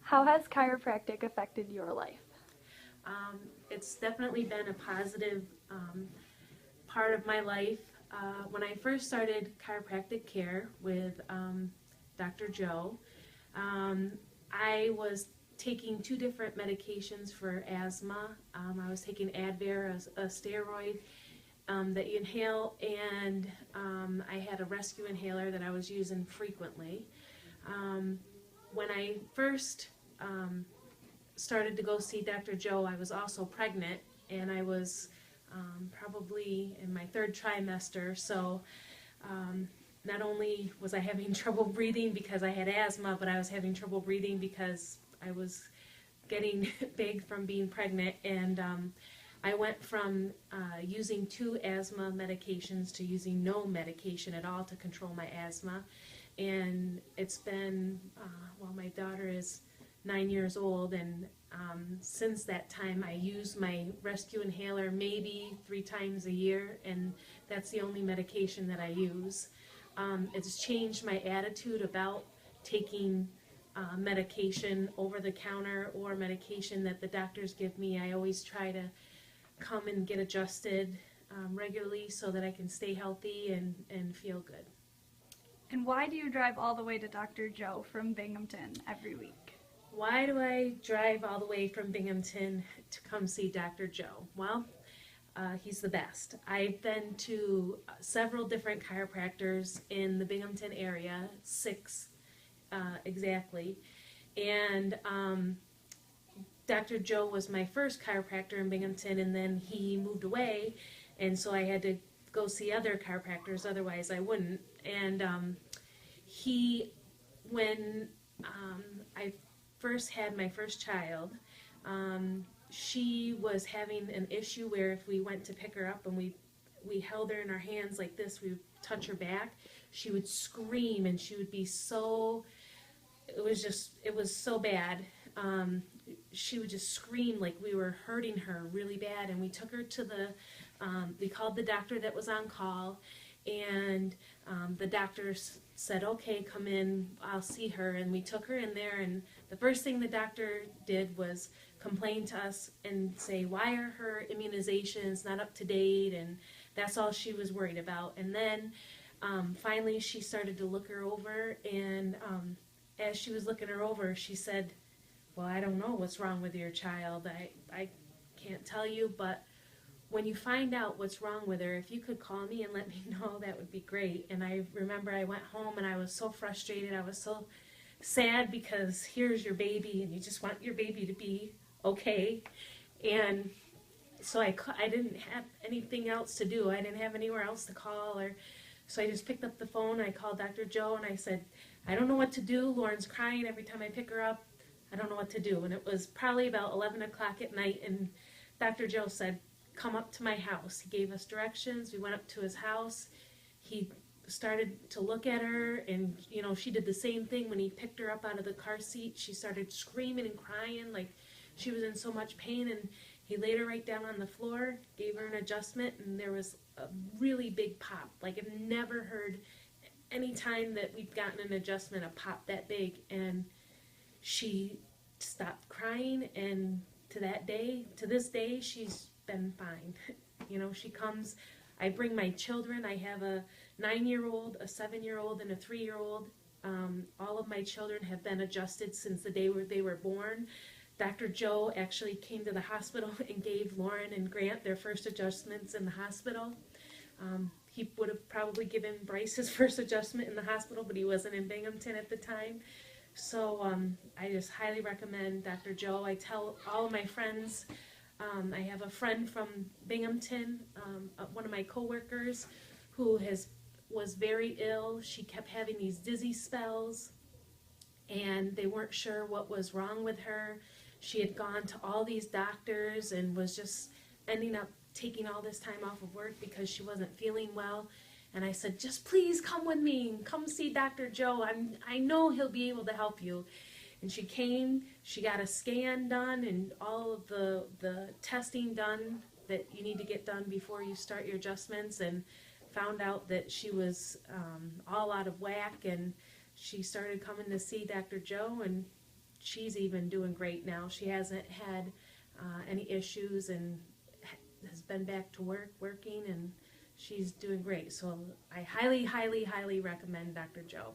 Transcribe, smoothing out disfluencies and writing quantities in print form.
How has chiropractic affected your life? It's definitely been a positive part of my life. When I first started chiropractic care with Dr. Joe, um, I was taking two different medications for asthma. I was taking Advair, a steroid that you inhale, and I had a rescue inhaler that I was using frequently. Um, when I first started to go see Dr. Joe, I was also pregnant, and I was probably in my third trimester. So um, not only was I having trouble breathing because I had asthma, but I was having trouble breathing because I was getting big from being pregnant. And I went from using two asthma medications to using no medication at all to control my asthma. And it's been, well, my daughter is 9 years old, and since that time I use my rescue inhaler maybe 3 times a year, and that's the only medication that I use. It's changed my attitude about taking medication over the counter or medication that the doctors give me. I always try to come and get adjusted regularly so that I can stay healthy and feel good. And why do you drive all the way to Dr. Joe from Binghamton every week? Why do I drive all the way from Binghamton to come see Dr. Joe? Well, he's the best. I've been to several different chiropractors in the Binghamton area, 6 exactly, and Dr. Joe was my first chiropractor in Binghamton, and then he moved away, and so I had to go see other chiropractors, otherwise I wouldn't. And he, when I first had my first child, she was having an issue where if we went to pick her up and we held her in our hands like this, we would touch her back, she would scream, and she would be so, it was so bad. She would just scream like we were hurting her really bad, and we took her to we called the doctor that was on call, and the doctor said, okay, come in, I'll see her, and we took her in there, and the first thing the doctor did was complain to us and say, why are her immunizations not up to date, and that's all she was worried about. And then finally she started to look her over, and as she was looking her over, she said, well, I don't know what's wrong with your child. I can't tell you, but when you find out what's wrong with her, if you could call me and let me know, that would be great. And I remember I went home and I was so frustrated. I was so sad because here's your baby and you just want your baby to be okay. And so I didn't have anything else to do. I didn't have anywhere else to call, so I just picked up the phone. I called Dr. Joe and I said, I don't know what to do. Lauren's crying every time I pick her up. I don't know what to do. And it was probably about 11 o'clock at night, and Dr. Joe said, come up to my house. He gave us directions. We went up to his house. He started to look at her, and she did the same thing. When he picked her up out of the car seat, she started screaming and crying like she was in so much pain, and he laid her right down on the floor, gave her an adjustment, and there was a really big pop. Like I've never heard any time that we've gotten an adjustment a pop that big, and she stopped crying, and to this day, she's been fine. She comes, I bring my children. I have a 9-year-old, a 7-year-old, and a 3-year-old. All of my children have been adjusted since the day where they were born. Dr. Joe actually came to the hospital and gave Lauren and Grant their first adjustments in the hospital. He would have probably given Bryce his first adjustment in the hospital, but he wasn't in Binghamton at the time. So I just highly recommend Dr. Joe. I tell all of my friends. I have a friend from Binghamton, one of my coworkers, who was very ill. She kept having these dizzy spells, and they weren't sure what was wrong with her. She had gone to all these doctors and was just ending up taking all this time off of work because she wasn't feeling well. And I said, just please come with me and come see Dr. Joe. I know he'll be able to help you. And she came, she got a scan done and all of the testing done that you need to get done before you start your adjustments, and found out that she was all out of whack, and she started coming to see Dr. Joe, and she's even doing great now. She hasn't had any issues and has been back to working, and she's doing great. So I highly, highly, highly recommend Dr. Joe.